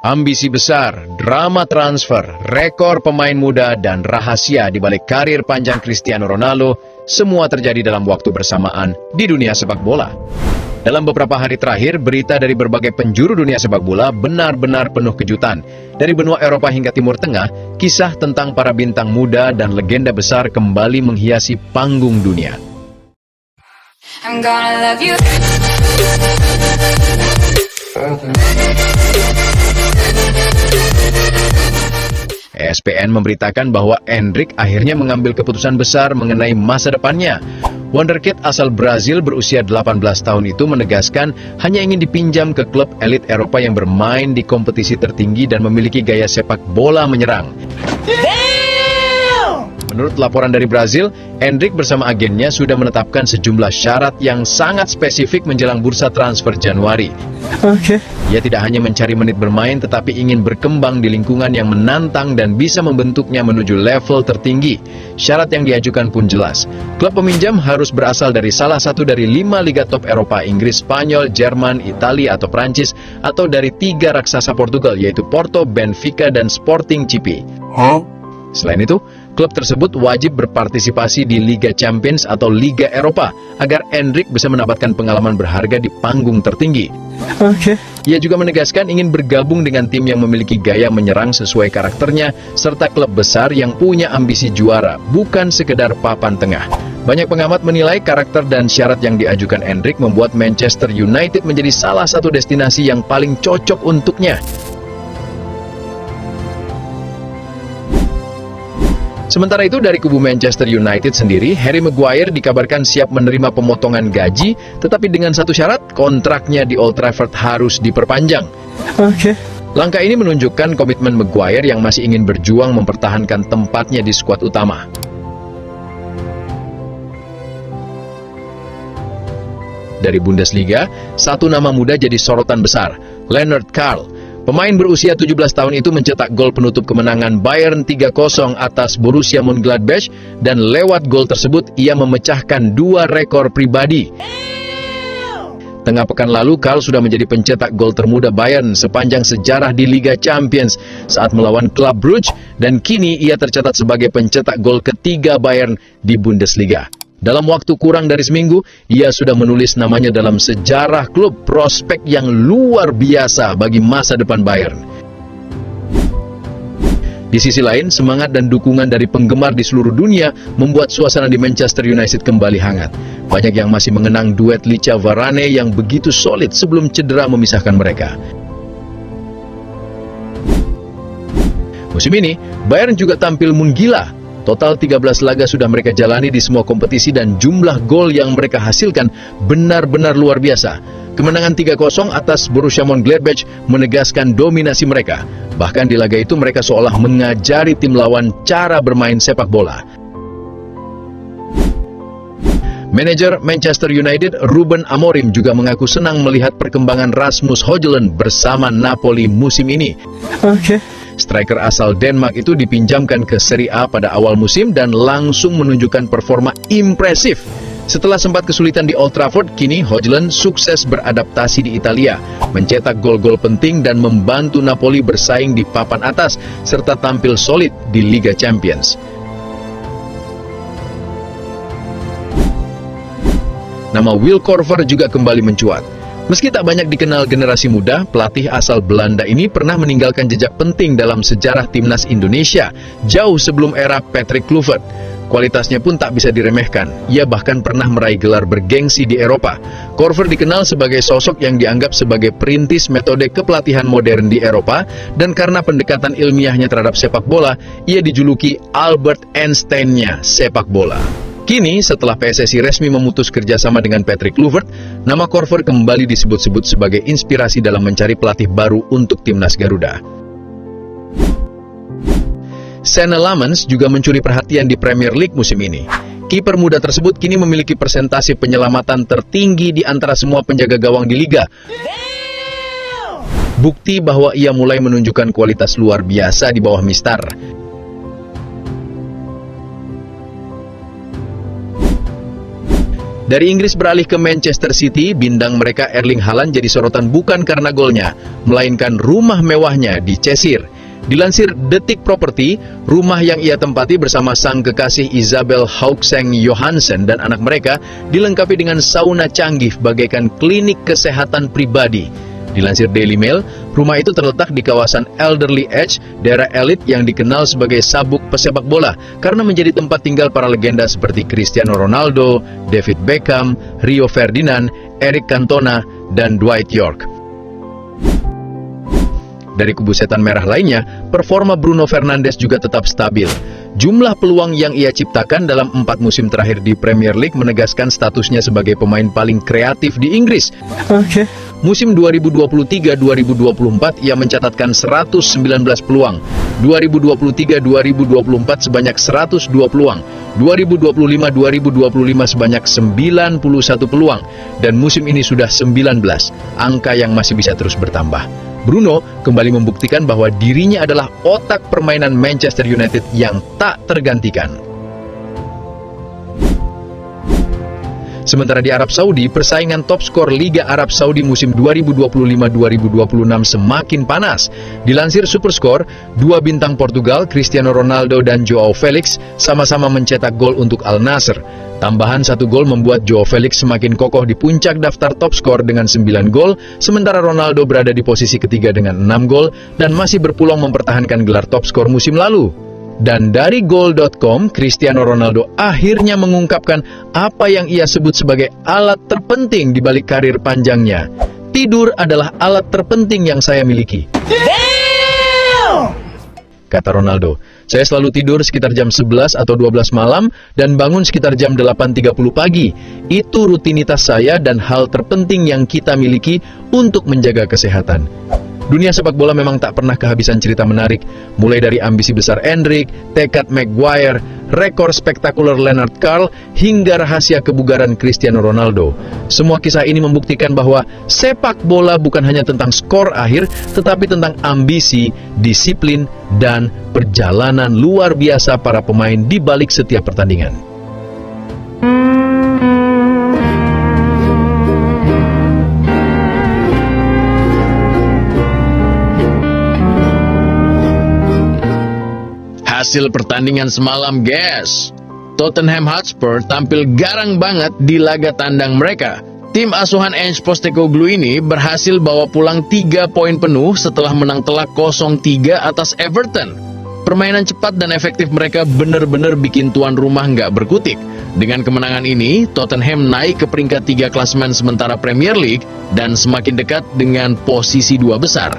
Ambisi besar, drama transfer, rekor pemain muda, dan rahasia di balik karir panjang Cristiano Ronaldo, semua terjadi dalam waktu bersamaan di dunia sepak bola. Dalam beberapa hari terakhir, berita dari berbagai penjuru dunia sepak bola benar-benar penuh kejutan. Dari benua Eropa hingga Timur Tengah, kisah tentang para bintang muda dan legenda besar kembali menghiasi panggung dunia. I'm gonna love you. ESPN memberitakan bahwa Endrick akhirnya mengambil keputusan besar mengenai masa depannya. Wonderkid asal Brazil berusia 18 tahun itu menegaskan hanya ingin dipinjam ke klub elit Eropa yang bermain di kompetisi tertinggi dan memiliki gaya sepak bola menyerang. Menurut laporan dari Brazil, Endrick bersama agennya sudah menetapkan sejumlah syarat yang sangat spesifik menjelang bursa transfer Januari. Ia tidak hanya mencari menit bermain, tetapi ingin berkembang di lingkungan yang menantang dan bisa membentuknya menuju level tertinggi. Syarat yang diajukan pun jelas. Klub peminjam harus berasal dari salah satu dari 5 liga top Eropa, Inggris, Spanyol, Jerman, Italia atau Prancis, atau dari 3 raksasa Portugal, yaitu Porto, Benfica, dan Sporting CP. Selain itu, klub tersebut wajib berpartisipasi di Liga Champions atau Liga Eropa agar Endrick bisa mendapatkan pengalaman berharga di panggung tertinggi. Ia juga menegaskan ingin bergabung dengan tim yang memiliki gaya menyerang sesuai karakternya serta klub besar yang punya ambisi juara, bukan sekedar papan tengah. Banyak pengamat menilai karakter dan syarat yang diajukan Endrick membuat Manchester United menjadi salah satu destinasi yang paling cocok untuknya. Sementara itu, dari kubu Manchester United sendiri, Harry Maguire dikabarkan siap menerima pemotongan gaji, tetapi dengan satu syarat, kontraknya di Old Trafford harus diperpanjang. Langkah ini menunjukkan komitmen Maguire yang masih ingin berjuang mempertahankan tempatnya di skuad utama. Dari Bundesliga, satu nama muda jadi sorotan besar, Leonard Karl. Pemain berusia 17 tahun itu mencetak gol penutup kemenangan Bayern 3-0 atas Borussia Mönchengladbach, dan lewat gol tersebut ia memecahkan 2 rekor pribadi. Tengah pekan lalu, Karl sudah menjadi pencetak gol termuda Bayern sepanjang sejarah di Liga Champions saat melawan Club Brugge, dan kini ia tercatat sebagai pencetak gol ketiga Bayern di Bundesliga. Dalam waktu kurang dari seminggu, ia sudah menulis namanya dalam sejarah klub, prospek yang luar biasa bagi masa depan Bayern. Di sisi lain, semangat dan dukungan dari penggemar di seluruh dunia membuat suasana di Manchester United kembali hangat. Banyak yang masih mengenang duet Licha Varane yang begitu solid sebelum cedera memisahkan mereka. Musim ini, Bayern juga tampil menggila. Total 13 laga sudah mereka jalani di semua kompetisi dan jumlah gol yang mereka hasilkan benar-benar luar biasa. Kemenangan 3-0 atas Borussia Mönchengladbach menegaskan dominasi mereka. Bahkan di laga itu mereka seolah mengajari tim lawan cara bermain sepak bola. Manajer Manchester United Ruben Amorim juga mengaku senang melihat perkembangan Rasmus Højlund bersama Napoli musim ini. Striker asal Denmark itu dipinjamkan ke Serie A pada awal musim dan langsung menunjukkan performa impresif. Setelah sempat kesulitan di Old Trafford, kini Højlund sukses beradaptasi di Italia, mencetak gol-gol penting dan membantu Napoli bersaing di papan atas, serta tampil solid di Liga Champions. Nama Will Korver juga kembali mencuat. Meski tak banyak dikenal generasi muda, pelatih asal Belanda ini pernah meninggalkan jejak penting dalam sejarah timnas Indonesia, jauh sebelum era Patrick Kluivert. Kualitasnya pun tak bisa diremehkan. Ia bahkan pernah meraih gelar bergengsi di Eropa. Korver dikenal sebagai sosok yang dianggap sebagai perintis metode kepelatihan modern di Eropa, dan karena pendekatan ilmiahnya terhadap sepak bola, ia dijuluki Albert Einstein-nya sepak bola. Kini, setelah PSSI resmi memutus kerjasama dengan Patrick Kluivert, nama Korver kembali disebut-sebut sebagai inspirasi dalam mencari pelatih baru untuk timnas Garuda. Senne Lammens juga mencuri perhatian di Premier League musim ini. Kiper muda tersebut kini memiliki persentase penyelamatan tertinggi di antara semua penjaga gawang di liga. Bukti bahwa ia mulai menunjukkan kualitas luar biasa di bawah Mistar. Dari Inggris beralih ke Manchester City, bintang mereka Erling Haaland jadi sorotan bukan karena golnya, melainkan rumah mewahnya di Cheshire. Dilansir Detik Property, rumah yang ia tempati bersama sang kekasih Isabel Haukseng Johansen dan anak mereka dilengkapi dengan sauna canggih bagaikan klinik kesehatan pribadi. Dilansir Daily Mail, rumah itu terletak di kawasan Elderly Edge, daerah elit yang dikenal sebagai sabuk pesepak bola karena menjadi tempat tinggal para legenda seperti Cristiano Ronaldo, David Beckham, Rio Ferdinand, Eric Cantona, dan Dwight York. Dari kubu setan merah lainnya, performa Bruno Fernandes juga tetap stabil. Jumlah peluang yang ia ciptakan dalam 4 musim terakhir di Premier League menegaskan statusnya sebagai pemain paling kreatif di Inggris. Musim 2023-2024 ia mencatatkan 119 peluang, 2023-2024 sebanyak 102 peluang, 2025-2025 sebanyak 91 peluang, dan musim ini sudah 19, angka yang masih bisa terus bertambah. Bruno kembali membuktikan bahwa dirinya adalah otak permainan Manchester United yang tak tergantikan. Sementara di Arab Saudi, persaingan top skor Liga Arab Saudi musim 2025-2026 semakin panas. Dilansir Superscore, 2 bintang Portugal, Cristiano Ronaldo dan Joao Felix, sama-sama mencetak gol untuk Al Nassr. Tambahan 1 gol membuat Joao Felix semakin kokoh di puncak daftar top skor dengan 9 gol, sementara Ronaldo berada di posisi ketiga dengan 6 gol dan masih berpeluang mempertahankan gelar top skor musim lalu. Dan dari Goal.com, Cristiano Ronaldo akhirnya mengungkapkan apa yang ia sebut sebagai alat terpenting di balik karir panjangnya. Tidur adalah alat terpenting yang saya miliki. Kata Ronaldo, saya selalu tidur sekitar jam 11 atau 12 malam dan bangun sekitar jam 8.30 pagi. Itu rutinitas saya dan hal terpenting yang kita miliki untuk menjaga kesehatan. Dunia sepak bola memang tak pernah kehabisan cerita menarik, mulai dari ambisi besar Endrick, tekad Maguire, rekor spektakuler Lennart Karl, hingga rahasia kebugaran Cristiano Ronaldo. Semua kisah ini membuktikan bahwa sepak bola bukan hanya tentang skor akhir, tetapi tentang ambisi, disiplin, dan perjalanan luar biasa para pemain di balik setiap pertandingan. Hasil pertandingan semalam, guys. Tottenham Hotspur tampil garang banget di laga tandang mereka. Tim asuhan Ange Postecoglou ini berhasil bawa pulang 3 poin penuh setelah menang telak 0-3 atas Everton. Permainan cepat dan efektif mereka benar-benar bikin tuan rumah nggak berkutik. Dengan kemenangan ini, Tottenham naik ke peringkat 3 klasemen sementara Premier League dan semakin dekat dengan posisi 2 besar.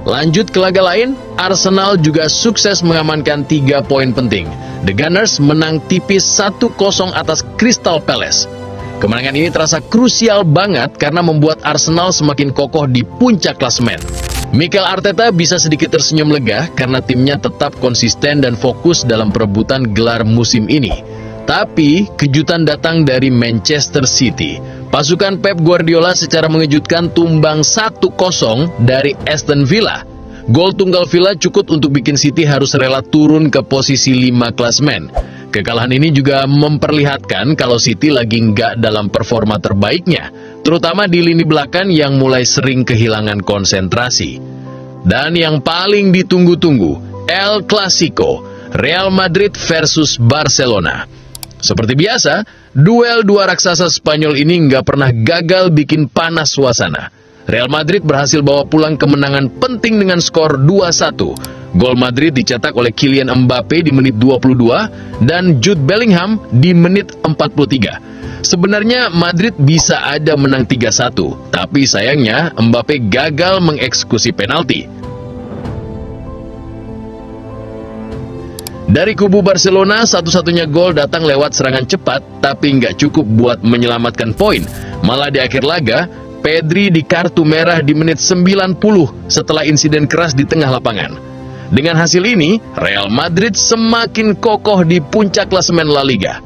Lanjut ke laga lain, Arsenal juga sukses mengamankan 3 poin penting. The Gunners menang tipis 1-0 atas Crystal Palace. Kemenangan ini terasa krusial banget karena membuat Arsenal semakin kokoh di puncak klasemen. Mikel Arteta bisa sedikit tersenyum lega karena timnya tetap konsisten dan fokus dalam perebutan gelar musim ini. Tapi, kejutan datang dari Manchester City. Pasukan Pep Guardiola secara mengejutkan tumbang 1-0 dari Aston Villa. Gol tunggal Villa cukup untuk bikin City harus rela turun ke posisi 5 klasemen. Kekalahan ini juga memperlihatkan kalau City lagi nggak dalam performa terbaiknya, terutama di lini belakang yang mulai sering kehilangan konsentrasi. Dan yang paling ditunggu-tunggu, El Clasico, Real Madrid versus Barcelona. Seperti biasa, duel dua raksasa Spanyol ini nggak pernah gagal bikin panas suasana. Real Madrid berhasil bawa pulang kemenangan penting dengan skor 2-1. Gol Madrid dicetak oleh Kylian Mbappe di menit 22 dan Jude Bellingham di menit 43. Sebenarnya Madrid bisa ada menang 3-1, tapi sayangnya Mbappe gagal mengeksekusi penalti. Dari kubu Barcelona, satu-satunya gol datang lewat serangan cepat, tapi nggak cukup buat menyelamatkan poin. Malah di akhir laga, Pedri di kartu merah di menit 90 setelah insiden keras di tengah lapangan. Dengan hasil ini, Real Madrid semakin kokoh di puncak klasemen La Liga.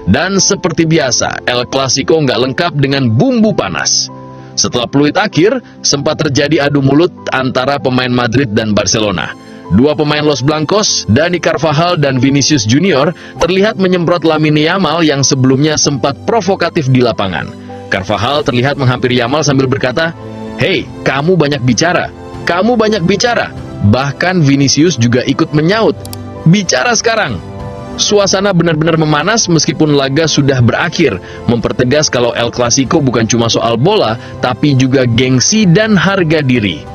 Dan seperti biasa, El Clasico nggak lengkap dengan bumbu panas. Setelah peluit akhir, sempat terjadi adu mulut antara pemain Madrid dan Barcelona. Dua pemain Los Blancos, Dani Carvajal dan Vinicius Junior, terlihat menyemprot Lamine Yamal yang sebelumnya sempat provokatif di lapangan. Carvajal terlihat menghampiri Yamal sambil berkata, "Hei, kamu banyak bicara. Kamu banyak bicara." Bahkan Vinicius juga ikut menyaut, "Bicara sekarang." Suasana benar-benar memanas meskipun laga sudah berakhir, mempertegas kalau El Clasico bukan cuma soal bola, tapi juga gengsi dan harga diri.